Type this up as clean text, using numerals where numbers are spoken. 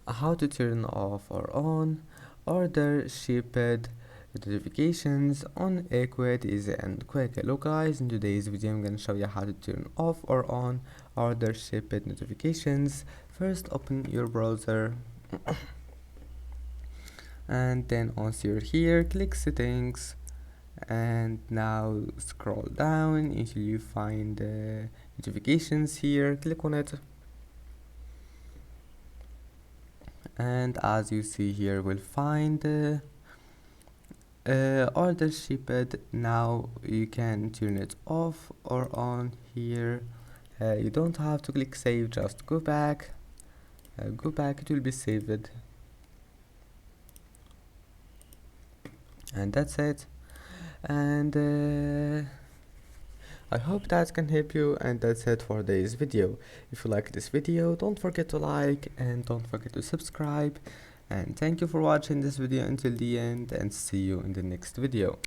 how to turn off or on order shaped notifications on Ecwid easy and quick. Hello guys, in today's video I'm gonna show you how to turn off or on order shaped notifications. First open your browser and then once you're here click settings, and now scroll down until you find notifications. Here click on it, and as you see here we'll find order shipped. Now you can turn it off or on here. You don't have to click save, just go back, it will be saved, and that's it. And I hope that can help you, and that's it for today's video. If you like this video, don't forget to like and don't forget to subscribe, and thank you for watching this video until the end, and see you in the next video.